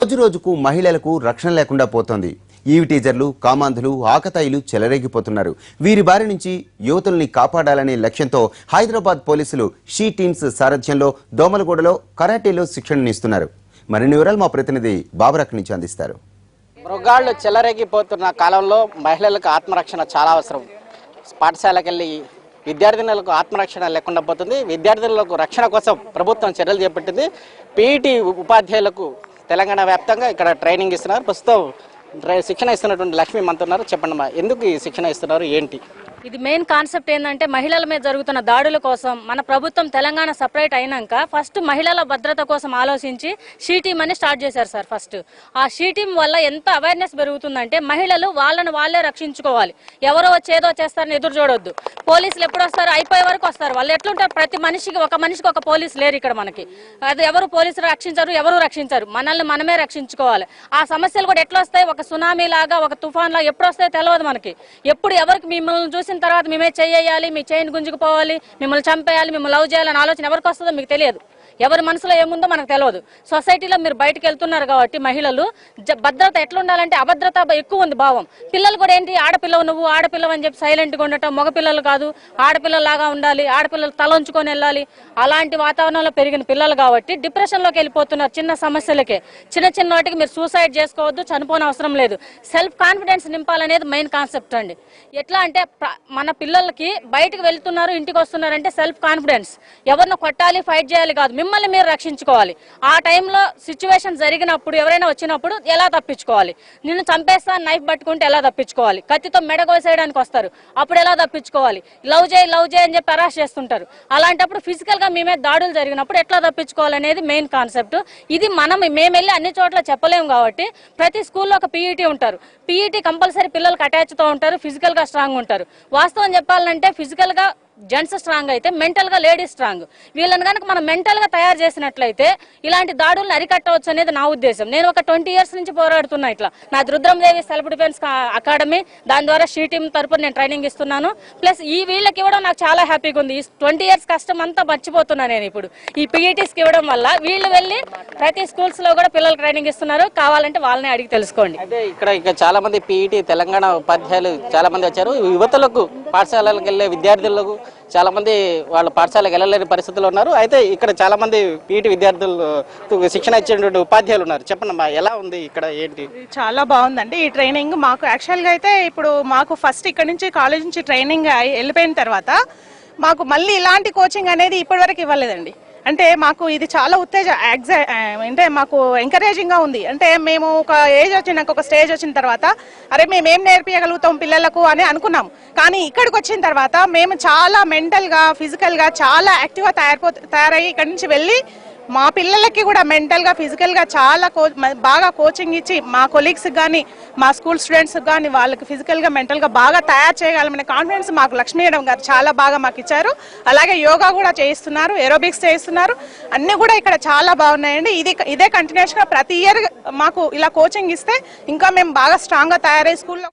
రోజు రోజుకు మహిళలకు రక్షణ లేకుండా పోతోంది. ఈవి టీజర్లు, కామాంధులు, ఆకతాయిలు చెలరేగిపోతున్నారు. వీరి బారి నుంచి యువతుల్ని కాపాడాలనే లక్ష్యంతో హైదరాబాద్ పోలీసులు షీ టీమ్స్ సారథ్యంలో దోమలగూడలో కరాటేలో శిక్షణనిస్తున్నారు. మరిన్ని వివరాలు మా ప్రతినిధి బాబరక్ నుంచి అందిస్తారు. మృగాళ్లు చెలరేగిపోతున్న కాలంలో మహిళలకు ఆత్మరక్షణ చాలా అవసరం. పాఠశాలకు వెళ్ళి విద్యార్థినులకు ఆత్మరక్షణ లేకుండా పోతుంది. విద్యార్థులకు రక్షణ కోసం ప్రభుత్వం చర్యలు చేపట్టింది. పీఈటీ ఉపాధ్యాయులకు తెలంగాణ వ్యాప్తంగా ఇక్కడ ట్రైనింగ్ ఇస్తున్నారు. ప్రస్తుతం శిక్షణ ఇస్తున్నటువంటి లక్ష్మి మనతో ఉన్నారు. చెప్పండి, ఎందుకు ఈ శిక్షణ ఇస్తున్నారు, ఏంటి? ఇది మెయిన్ కాన్సెప్ట్ ఏంటంటే మహిళల మీద జరుగుతున్న దాడుల కోసం మన ప్రభుత్వం తెలంగాణ సపరేట్ అయినాక ఫస్ట్ మహిళల భద్రత కోసం ఆలోచించి షీ టీమ్ అని స్టార్ట్ చేశారు సార్. ఫస్ట్ ఆ షీ టీమ్ వల్ల ఎంత అవేర్నెస్ పెరుగుతుందంటే మహిళలు వాళ్ళని వాళ్ళే రక్షించుకోవాలి. ఎవరో వచ్చేదో చేస్తారని ఎదురు చూడొద్దు. పోలీసులు ఎప్పుడు వస్తారు? అయిపోయే వరకు వస్తారు. వాళ్ళు ఎట్లుంటారు? ప్రతి మనిషికి ఒక పోలీసు లేరు ఇక్కడ మనకి. అది ఎవరు పోలీసులు రక్షించరు, ఎవరు రక్షించరు. మనల్ని మనమే రక్షించుకోవాలి. ఆ సమస్యలు కూడా ఎట్లా వస్తాయి? ఒక సునామీ లాగా, ఒక తుఫాన్ లాగా ఎప్పుడు వస్తాయో తెలియదు మనకి. ఎప్పుడు ఎవరికి మిమ్మల్ని చూసి తర్వాత మేమే చేయాలి, మీ చైన్ గుంజుకుపోవాలి, మిమ్మల్ని చంపేయాలి, మిమ్మల్ని లవ్ చేయాలని ఆలోచన ఎవరికి వస్తుందో మీకు తెలియదు. ఎవరి మనసులో ఏముందో మనకు తెలియదు. సొసైటీలో మీరు బయటకు వెళ్తున్నారు కాబట్టి మహిళలు భద్రత ఎట్లా ఉండాలంటే అభద్రత ఎక్కువ ఉంది భావం. పిల్లలు కూడా ఏంటి, ఆడపిల్లవు నువ్వు ఆడపిల్లవు అని చెప్పి సైలెంట్గా ఉండటం. మగపిల్లలు కాదు, ఆడపిల్లలాగా ఉండాలి, ఆడపిల్లలు తలంచుకొని వెళ్ళాలి. అలాంటి వాతావరణంలో పెరిగిన పిల్లలు కాబట్టి డిప్రెషన్లోకి వెళ్ళిపోతున్నారు. చిన్న సమస్యలకే, చిన్న వాటికి మీరు సూసైడ్ చేసుకోవద్దు, చనిపోని అవసరం లేదు. సెల్ఫ్ కాన్ఫిడెన్స్ నింపాలనేది మెయిన్ కాన్సెప్ట్ అండి. ఎట్లా అంటే మన పిల్లలకి బయటకు వెళ్తున్నారు, ఇంటికి వస్తున్నారంటే సెల్ఫ్ కాన్ఫిడెన్స్. ఎవరిని కొట్టాలి, ఫైట్ చేయాలి కాదు, మిమ్మల్ని మీరు రక్షించుకోవాలి. ఆ టైంలో సిచ్యువేషన్ జరిగినప్పుడు ఎవరైనా వచ్చినప్పుడు ఎలా తప్పించుకోవాలి, నిన్ను చంపేస్తా నైఫ్ పట్టుకుంటే ఎలా తప్పించుకోవాలి, కత్తితో మెడ కోసేయడానికి వస్తారు అప్పుడు ఎలా తప్పించుకోవాలి, లవ్ చేయి అని చెప్పి అరెస్ట్ చేస్తుంటారు. అలాంటప్పుడు ఫిజికల్ గా మేమే దాడులు జరిగినప్పుడు ఎట్లా తప్పించుకోవాలి అనేది మెయిన్ కాన్సెప్ట్. ఇది మేము వెళ్ళి అన్ని చోట్ల చెప్పలేము కాబట్టి ప్రతి స్కూల్లో ఒక పీఈటీ ఉంటారు. పీఈటీ కంపల్సరీ పిల్లలకు అటాచ్తో ఉంటారు, ఫిజికల్ గా స్ట్రాంగ్ ఉంటారు. వాస్తవం చెప్పాలంటే ఫిజికల్ గా జెంట్స్ స్ట్రాంగ్ అయితే మెంటల్ గా లేడీస్ స్ట్రాంగ్. వీళ్ళని కనుక మనం మెంటల్ గా తయారు చేసినట్లయితే ఇలాంటి దాడులను అరికట్టవచ్చు అనేది నా ఉద్దేశం. నేను ఒక 20 years నుంచి పోరాడుతున్నా. ఇట్లా నాది రుద్రందేవి సెల్ఫ్ డిఫెన్స్ అకాడమీ, దాని ద్వారా షీ టీమ్ తరపున నేను ట్రైనింగ్ ఇస్తున్నాను. ప్లస్ ఈ వీళ్ళకి ఇవ్వడం నాకు చాలా హ్యాపీగా ఉంది. ఈ 20 years కష్టం అంతా మర్చిపోతున్నా నేను ఇప్పుడు ఈ పీఈటీస్కి ఇవ్వడం వల్ల. వీళ్ళు వెళ్ళి ప్రతి స్కూల్స్ లో కూడా పిల్లలు ట్రైనింగ్ ఇస్తున్నారు. కావాలంటే వాళ్ళని అడిగి తెలుసుకోండి. అదే ఇక్కడ చాలా మంది పీఈటీ తెలంగాణ ఉపాధ్యాయులు చాలా మంది వచ్చారు. యువతలకు, పాఠశాలలకు వెళ్ళే విద్యార్థులకు చాలా మంది వాళ్ళ పాఠశాలకు వెళ్ళలేని పరిస్థితులు ఉన్నారు. అయితే ఇక్కడ చాలా మంది పీఈటీ విద్యార్థులు శిక్షణ ఇచ్చేటువంటి ఉపాధ్యాయులు ఉన్నారు. చెప్పండి అమ్మా, ఎలా ఉంది ఇక్కడ, ఏంటి? చాలా బాగుందండి ఈ ట్రైనింగ్. మాకు యాక్చువల్గా అయితే ఇప్పుడు మాకు ఫస్ట్ ఇక్కడ నుంచి కాలేజ్ నుంచి ట్రైనింగ్ వెళ్ళిపోయిన తర్వాత మాకు మళ్ళీ ఇలాంటి కోచింగ్ అనేది ఇప్పటివరకు ఇవ్వలేదండి. అంటే మాకు ఇది చాలా అంటే మాకు ఎంకరేజింగ్గా ఉంది. అంటే మేము ఒక ఏజ్ వచ్చినాక, ఒక స్టేజ్ వచ్చిన తర్వాత అరే మేమేం నేర్పించగలుగుతాం పిల్లలకు అని అనుకున్నాం. కానీ ఇక్కడికి వచ్చిన తర్వాత మేము చాలా మెంటల్గా, ఫిజికల్గా చాలా యాక్టివ్గా తయారయ్యి ఇక్కడి నుంచి వెళ్ళి మా పిల్లలకి కూడా మెంటల్గా, ఫిజికల్గా చాలా బాగా కోచింగ్ ఇచ్చి మా కొలీగ్స్కి కానీ, మా స్కూల్ స్టూడెంట్స్కి కానీ వాళ్ళకి ఫిజికల్గా, మెంటల్గా బాగా తయారు చేయగలమనే కాన్ఫిడెన్స్ మాకు లక్ష్మీ మేడం గారు చాలా బాగా మాకు ఇచ్చారు. అలాగే యోగా కూడా చేయిస్తున్నారు, ఏరోబిక్స్ చేయిస్తున్నారు. అన్నీ కూడా ఇక్కడ చాలా బాగున్నాయండి. ఇదే కంటిన్యూషన్గా ప్రతి ఇయర్ మాకు ఇలా కోచింగ్ ఇస్తే ఇంకా మేము బాగా స్ట్రాంగ్గా తయారయ్యే స్కూల్లో